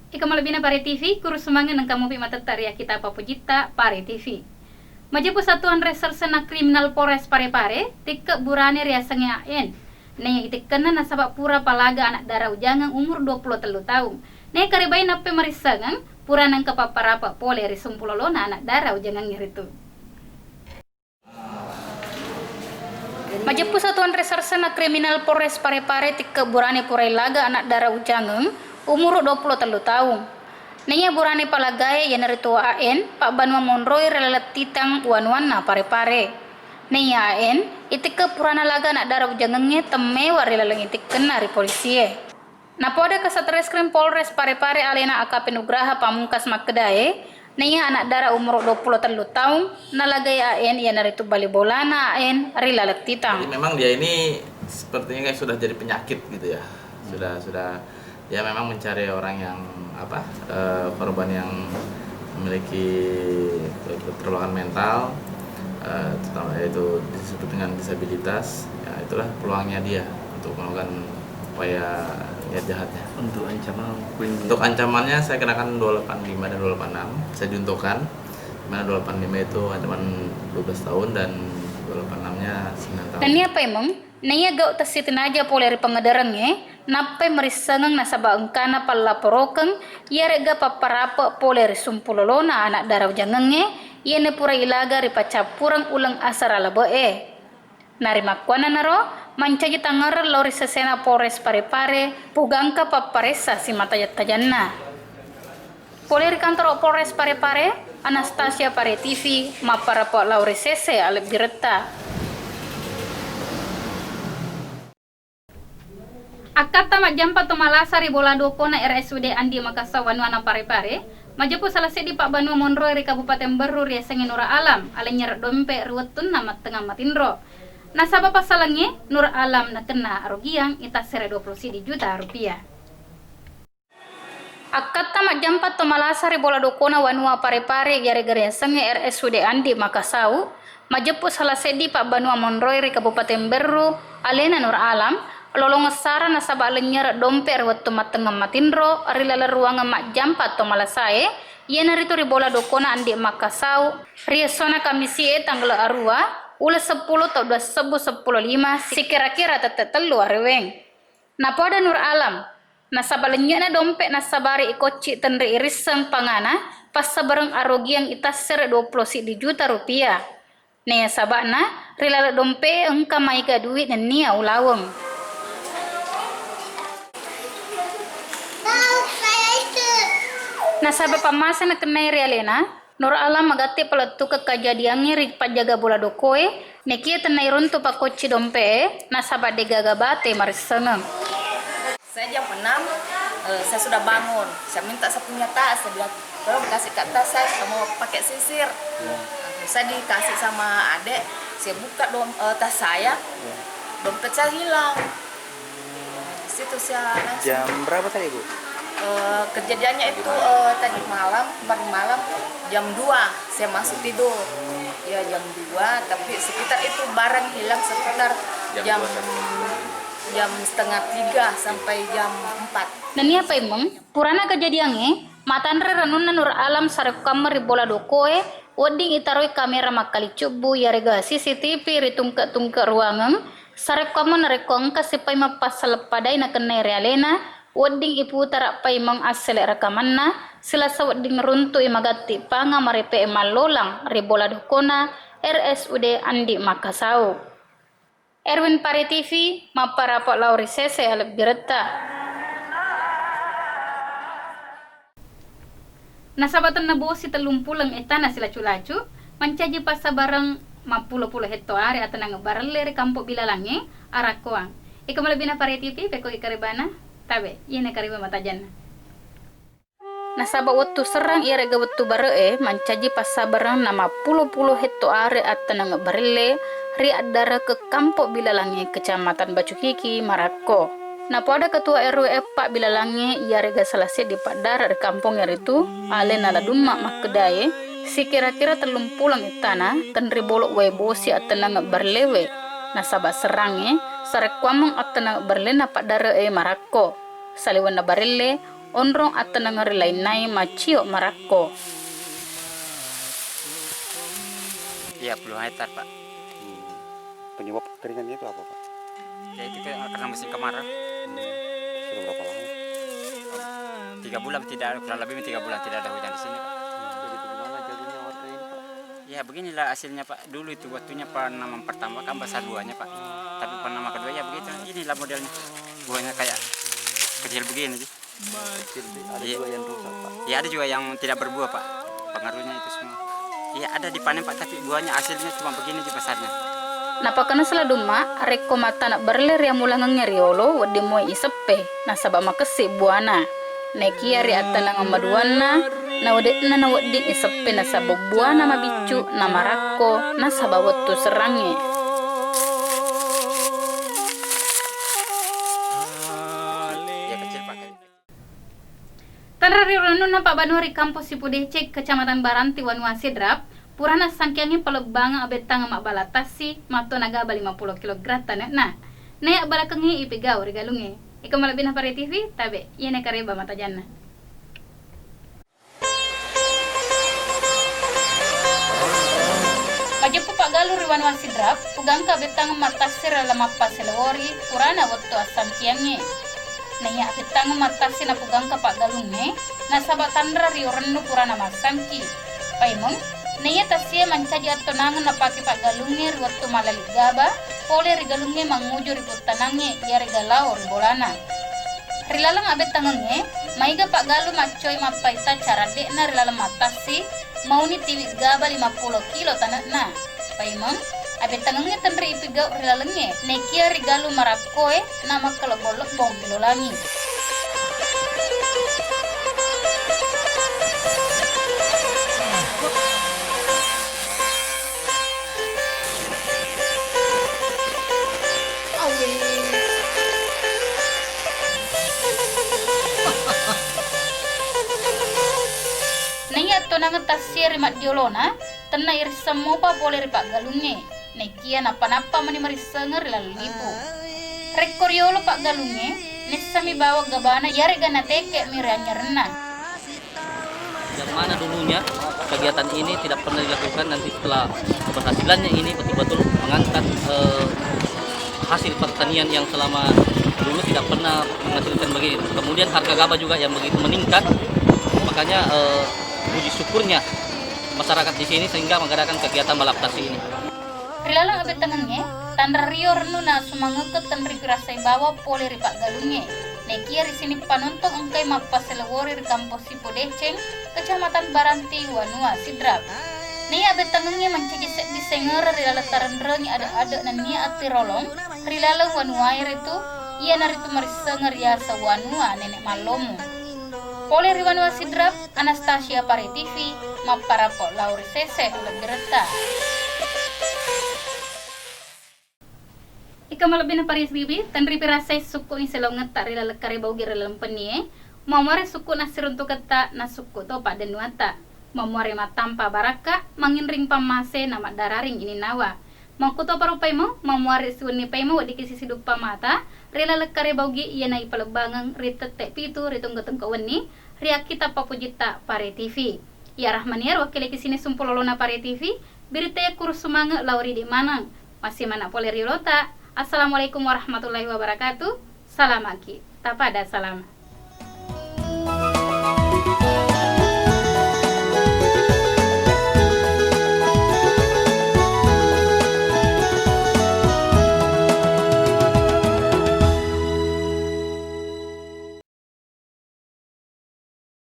Ika malabina Pare TV, kurus semangat nang kamu mata taria kita papujita Pare TV. Majepu Satuan Reserse na Kriminal Polres Parepare, tikke burane riasangnya AN. Naya itikkenan nasabak pura palaga anak darah ujangan umur 23 tahun. Naya karibay na pemerisangan pura nang kapaparapa pole risumpulolona anak darah ujangan ngiritu. Majepu Satuan Reserse na Kriminal Polres Parepare tikke burane purai laga anak darah ujangan umur 23 tahun. Naya burane palagaya yang ritua AN Pak Banua Monroy relalat titang wan-wan na Parepare. Naya AN itik purana laga nak darah ujangenge temme warilalang itik kenari polisi. Napoda ke Satreskrim Polres Parepare alena AKP Nugraha Pamungkas Makedae. Naya anak darah umur 23 tahun nalagaya AN yang ritu bali bolana AN rilalat titang. Jadi memang dia ini sepertinya kayak sudah jadi penyakit gitu ya. Sudah dia memang mencari orang yang korban yang memiliki keterlaluan mental, terutama yaitu disebut dengan disabilitas. Ya, itulah peluangnya dia untuk melakukan upaya niat jahatnya. Untuk ancamannya saya kenakan 285 dan 286. Saya juntuhkan dimana 285 itu ancaman 12 tahun dan 286-nya 9 tahun. Dan ini apa emang? Naya gau tasitin aja poleri pengedarangnya, napai merisangang nasaba engkana palaporokan, ya rega paparapa poleri sumpulolona anak darah jangangnya, ya ne pura ilaga ripacapurang ulang asar ala boe. Nari makwana naro, mancaji tangar lori sesena Polres Parepare, pugangka paparesa si matayat tajanna. Poleri kantor Polres Parepare, Anastasia Pare TV, maparapa lauri sese alep direta. Akata majampa to malasa ribola doko na RSUD Andi Makassar Wanwana Parepare, majepu salase di Pak Banua Monroy ri Kabupaten Beru riasenge Nura Alam, alenyer dompe ruwetun namat tengah matindro. Nasaba pasalangnya Nur Alam na kena arogiang itasere 20 juta rupiah. Akata majampa to malasa ribola doko na Wanua Parepare gare-gare senge RSUD Andi Makassar, majepu salase di Pak Banua Monroy ri Kabupaten Beru, alena Nur Alam, lolong sara na sabak lenyer domper waktu matengah matindro rilala ruang mak jampa to malasae yena ritu ribola dokona andi Makassar riasona kamisi tanggal arua ula 10 atau 2015 si kira-kira tetetelu areweng na pada Nur Alam na sabak lenyer na dompet na sabari ikoci tenri irisang pangana pas sabareng arogi yang itasere 20 juta rupiah nia sabakna rilala dompe engka maiga duit dan nia ulaweng. Nasaba pamasa na kenai realena, Nur Alam magati palatu ke kejadiannya ri pajaga bola dokoe, nekia tenai runtu pakoci dompe, nasaba degagabate mariseneng. Saya jam 6, saya sudah bangun. Saya minta saya punya tas, saya bilang, tolong kasih ke tas saya mau pakai sisir. Saya dikasih sama adek, saya buka tas saya, dompet saya hilang. Di situ saya langsung. Jam berapa tadi Bu? Kejadiannya itu tadi malam, kemarin malam jam 2 saya masuk tidur. Ya jam 2, tapi sekitar itu barang hilang sekitar jam setengah 3 sampai jam 4. Dan ini apa emang? Purana kejadiannya, matanre ranuna Nur Alam sarek kamar bola dokoe, wading itaroi kamera makali cubu ya rega CCTV ritungke ruangan, sarek kamar narekong kasipai mapasal padai na kenai realena. Wading ipu tarak pai mang asele rekamanna selasa wading runtu imagati panga marepe malolang ribola dokona RSUD Andi Makassar. Erwin Pare TV maparapak lauri sese alep direta. Nasabatan na bosi telumpulang etana sila culacu mancaji pasa barang mapulo-pulo hektoare atana ngebarale kampo bilalange arakoang. Ika malabina Pare TV peko ikaribana tabe yene kariba matajan. Nasaba waktu serang ia rega waktu bare mancaji pasabarang nama puluh hektoare atana ngebarale ri adara ke kampo bilalange kecamatan Bacukiki Marako. Na pada ketua RW Pak bilalange ia rega salase di padar kampung itu ale nala dumma makedaye si kira-kira telumpulang itana tenri bolok webosi atana ngebarlewe. Nasaba serangnya sarek kwamong atana berlena pak dare Marako saliwan na barille onrong at nangarilay nay macio marakko. Iya, puluhan hektar, Pak. Penyebab kekeringannya itu apa, Pak? Ya itu karena musim kemarau. Sudah berapa lama? 3 bulan tidak, kurang lebih 3 bulan tidak ada hujan di sini, Pak. Jadi bagaimana jadinya warga ini, Pak? Ya beginilah hasilnya, Pak. Dulu itu waktunya penanaman pertama kan besar buahnya, Pak. Tapi penanaman kedua ya begitu. Inilah modelnya. Buahnya kayak kecil begini sih. Ada juga yang rusak, Pak. Ya ada juga yang tidak berbuah, Pak. Pengaruhnya itu semua. Ya ada dipanen, Pak, tapi buahnya hasilnya cuma begini sih besarnya. Napakana sala duma reko mata nak berler yang mula ngeriolo wadi moy isepe nasaba makesi buana neki ari atana ngamaduana na wadi na wadi isepe nasaba buana mabicu na marakko nasaba wattu serange. Ya kecil, Pak. Tanrari ranu na Pak Banuri kampus Sipudecek Kecamatan Baranti Wanua Sidrap purana sangkiangi pelebangang abetang mak balatasi mato naga 50 kg na nayak balakengi ipigaw regalunge ika malabina pare TV tabe yene kareba mata janna Majepu Pak Galu riwan wasidrap pugang ka betang matasir lamapa selewori purana wotto asangkiangi naya betang matasi na pugang ka Pak Galunge na sabatandra rio rennu purana masangki paimong Naya tasya mancaji atau nangan napaki Pak Galunge waktu malali gaba, pole rigalunge mangujo ribut tanange ia regalau ribolana. Rilalang abet tangange, maiga Pak Galu macoy mapaita cara dekna rilalang matasi, mau ni tiwi gaba 50 kilo tanakna. Paimang, abet tangange tenri ipigau rilalenge, nekia rigalu marakoe nama kelebolok bong kilolangi. Nangan tasir rimat diolona tena iris semua pa boleh Pak Galunge nekia napa-napa mani marisenger lalu libu rekoriolo Pak Galunge nesami bawa gabana yare gana teke miranya rena yang mana dulunya kegiatan ini tidak pernah dilakukan, nanti setelah keberhasilannya ini betul-betul mengangkat hasil pertanian yang selama dulu tidak pernah menghasilkan begini. Kemudian harga gabah juga yang begitu meningkat, makanya puji syukurnya masyarakat di sini sehingga mengadakan kegiatan balaptasi ini. Rilalang abet tangannya, tanda rio renuna sumangeket dan ripirasai bawa pole Pak Galunge. Nekia di sini panonton engkai mappa selewori di kampus Sipodeceng, Kecamatan Baranti, Wanua, Sidrap. Nia abet tangannya mencegi di senger rilala tarenrengi ada-ada nan nia ati rolong, rilala Wanua air itu, ia naritu marisenger yasa Wanua nenek malomu. Pole Riwanua Sidrap, Anastasia Pare TV, Maparapo Lauri Sese, lebih reta. Ika malabih na Paris Bibi, tanri pirasay suku ni selaw ngata rila lekare bau gira lempeni mamare suku na siruntu kata na suku to Pak Denuata, mamare matampa baraka, manginring pamase nama dararing ini nawa. Mangkuto parupay mo, mamare suni pay mo, wadi kisi sidup pamata, rila lekare baugi iya na ipalabangang ritete pitu ritong gatong kawan ni, ria kita papujita Pare TV. Ya Rahmaniar wakil kisini sumpulolona Pare TV, biritaya kurus sumanga lauri di manang, masih mana pole rilota. Assalamualaikum warahmatullahi wabarakatuh. Salam aki, tapada salam.